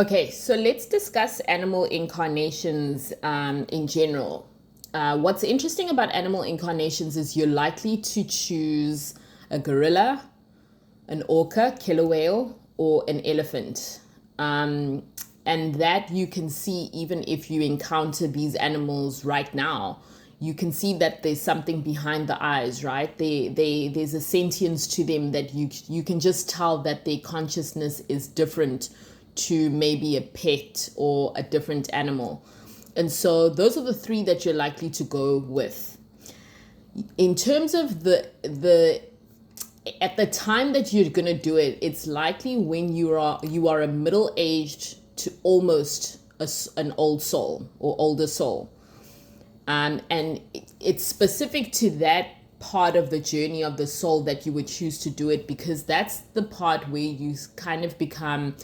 Okay, so let's discuss animal incarnations in general. What's interesting about animal incarnations is you're likely to choose a gorilla, an orca, killer whale, or an elephant. And that you can see even if you encounter these animals right now. You can see that there's something behind the eyes, right? There's a sentience to them that you can just tell that their consciousness is different to maybe a pet or a different animal. And so those are the three that you're likely to go with. In terms of the at the time that you're going to do it, it's likely when you are a middle-aged to almost an old soul or older soul. And it's specific to that part of the journey of the soul that you would choose to do it, because that's the part where you kind of become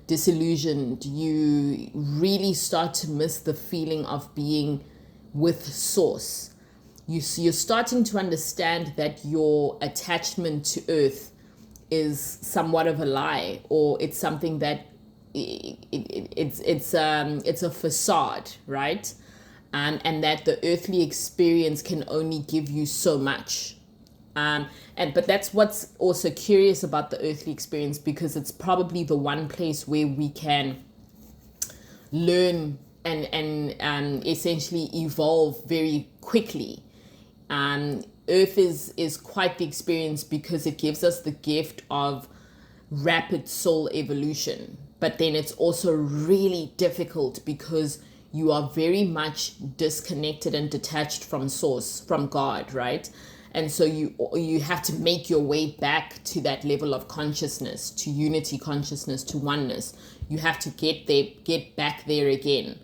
disillusioned. You really start to miss the feeling of being with source. You're starting to understand that your attachment to earth is somewhat of a lie, or it's something that it's a facade, right? And that the earthly experience can only give you so much. But that's what's also curious about the earthly experience, because it's probably the one place where we can learn and essentially evolve very quickly. Earth is quite the experience because it gives us the gift of rapid soul evolution. But then it's also really difficult because you are very much disconnected and detached from source, from God, right? And so you have to make your way back to that level of consciousness, to unity consciousness, to oneness. You have to get back there again.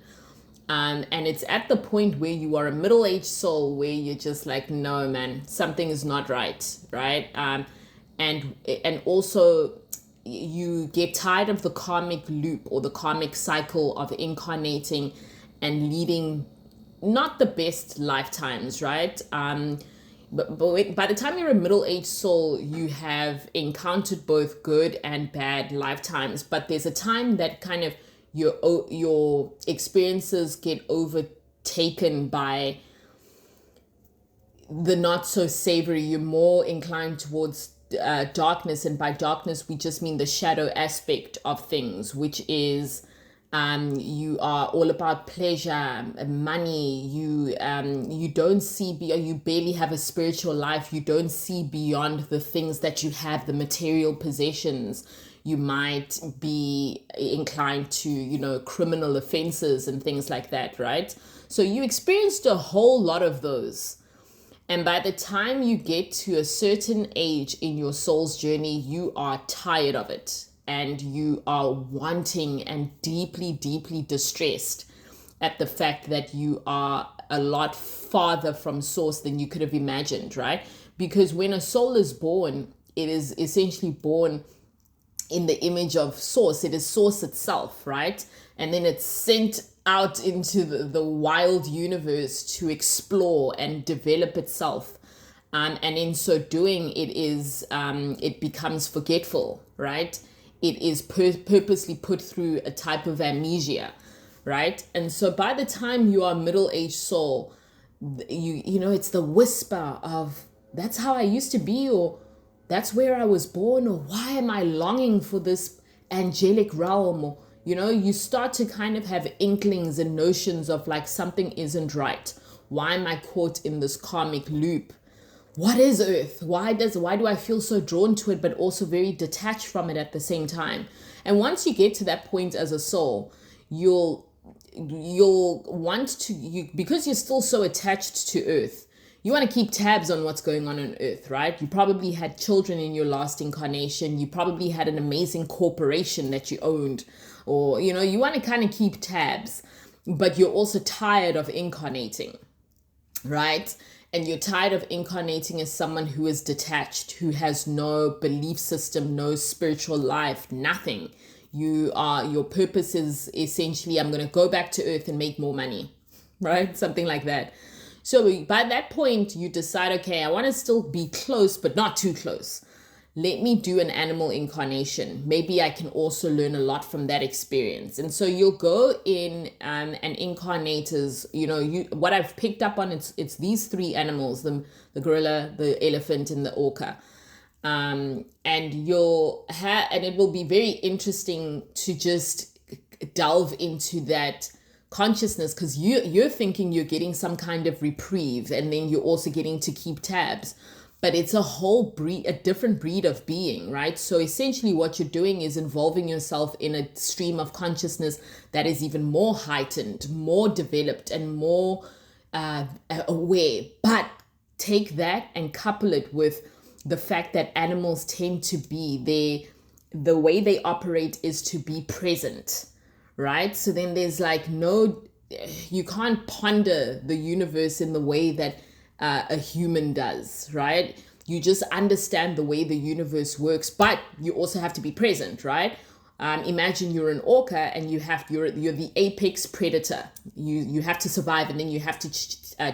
And it's at the point where you are a middle-aged soul where you're just like, no, man, something is not right, right? And also you get tired of the karmic loop or the karmic cycle of incarnating and leading not the best lifetimes, right? But by the time you're a middle-aged soul, you have encountered both good and bad lifetimes. But there's a time that kind of your experiences get overtaken by the not so savory. You're more inclined towards darkness, and by darkness we just mean the shadow aspect of things, which is you are all about pleasure, money. You don't see you barely have a spiritual life. You don't see beyond the things that you have, the material possessions. You might be inclined to, criminal offenses and things like that, right? So you experienced a whole lot of those. And by the time you get to a certain age in your soul's journey, you are tired of it. And you are wanting and deeply, deeply distressed at the fact that you are a lot farther from source than you could have imagined, right? Because when a soul is born, it is essentially born in the image of source. It is source itself, right? And then it's sent out into the wild universe to explore and develop itself. And in so doing, it becomes forgetful, right? It is purposely put through a type of amnesia, right? And so by the time you are middle-aged soul, it's the whisper of, that's how I used to be, or that's where I was born, or why am I longing for this angelic realm? Or, you start to kind of have inklings and notions of like something isn't right. Why am I caught in this karmic loop? What is Earth? Why do I feel so drawn to it, but also very detached from it at the same time? And once you get to that point as a soul, you'll want to, because you're still so attached to Earth, you want to keep tabs on what's going on Earth, right? You probably had children in your last incarnation. You probably had an amazing corporation that you owned, or, you want to kind of keep tabs, but you're also tired of incarnating, right? And you're tired of incarnating as someone who is detached, who has no belief system, no spiritual life, nothing. Your purpose is essentially, I'm going to go back to Earth and make more money, right? Something like that. So by that point, you decide, okay, I want to still be close, but not too close. let me do an animal incarnation. Maybe I can also learn a lot from that experience. And so you'll go in and incarnate as, what I've picked up on, it's these three animals, the gorilla, the elephant, and the orca. And it will be very interesting to just delve into that consciousness, because you're thinking you're getting some kind of reprieve, and then you're also getting to keep tabs. But it's a different breed of being, right? So essentially what you're doing is involving yourself in a stream of consciousness that is even more heightened, more developed, and more aware. But take that and couple it with the fact that animals tend to be, the way they operate is to be present, right? So then there's you can't ponder the universe in the way that a human does, right? You just understand the way the universe works, but you also have to be present, right? Imagine you're an orca and you're the apex predator. You have to survive, and then you have to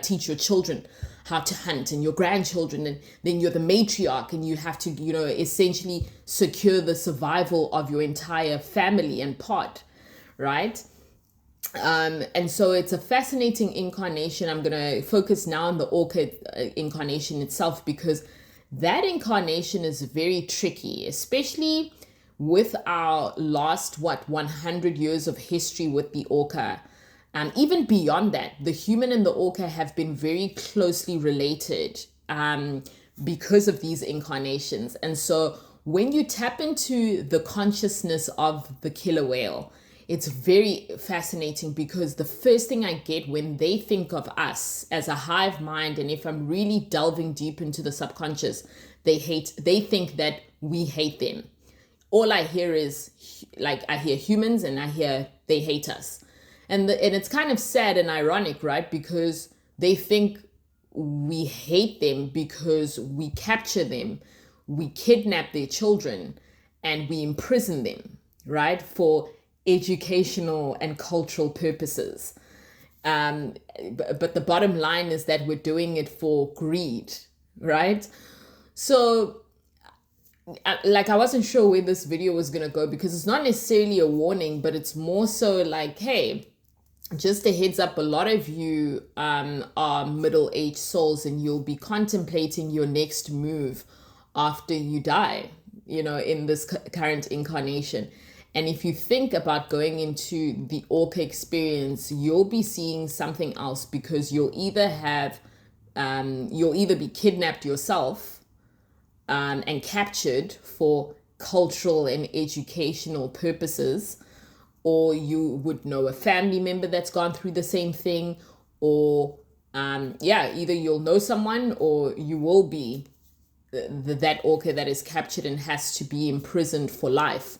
teach your children how to hunt, and your grandchildren, and then you're the matriarch, and you have to essentially secure the survival of your entire family and pod, right? And so it's a fascinating incarnation. I'm going to focus now on the orca incarnation itself, because that incarnation is very tricky, especially with our last 100 years of history with the orca. Even beyond that, the human and the orca have been very closely related because of these incarnations. And so when you tap into the consciousness of the killer whale, it's very fascinating, because the first thing I get when they think of us as a hive mind, and if I'm really delving deep into the subconscious, they think that we hate them. All I hear is I hear humans, and I hear they hate us. And it's kind of sad and ironic, right? Because they think we hate them because we capture them, we kidnap their children, and we imprison them, right? For educational and cultural purposes. But the bottom line is that we're doing it for greed, right? So I wasn't sure where this video was going to go, because it's not necessarily a warning, but it's more so hey, just a heads up, a lot of you are middle-aged souls, and you'll be contemplating your next move after you die, in this current incarnation. And if you think about going into the orca experience, you'll be seeing something else, because you'll either be kidnapped yourself and captured for cultural and educational purposes, or you would know a family member that's gone through the same thing, or either you'll know someone, or you will be that orca that is captured and has to be imprisoned for life.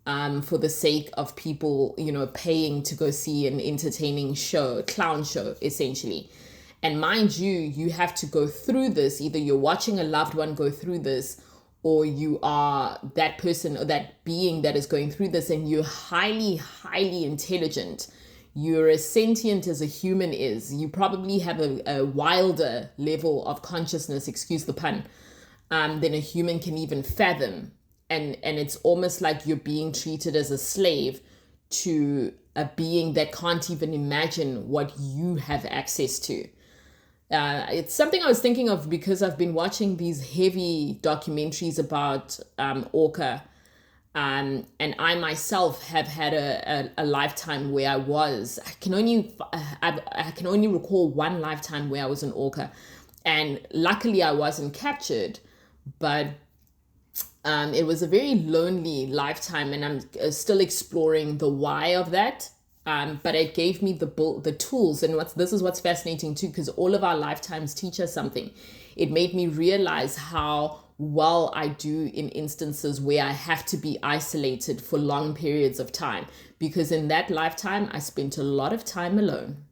For the sake of people, paying to go see an entertaining show, clown show, essentially. And mind you, you have to go through this. Either you're watching a loved one go through this, or you are that person or that being that is going through this, and you're highly, highly intelligent. You're as sentient as a human is. You probably have a wilder level of consciousness, excuse the pun, than a human can even fathom. And it's almost like you're being treated as a slave to a being that can't even imagine what you have access to. It's something I was thinking of, because I've been watching these heavy documentaries about orca, and I myself have had a lifetime where I can only recall one lifetime where I was an orca, and luckily I wasn't captured, but it was a very lonely lifetime, and I'm still exploring the why of that. But it gave me the tools, and this is what's fascinating too, because all of our lifetimes teach us something. It made me realize how well I do in instances where I have to be isolated for long periods of time, because in that lifetime I spent a lot of time alone.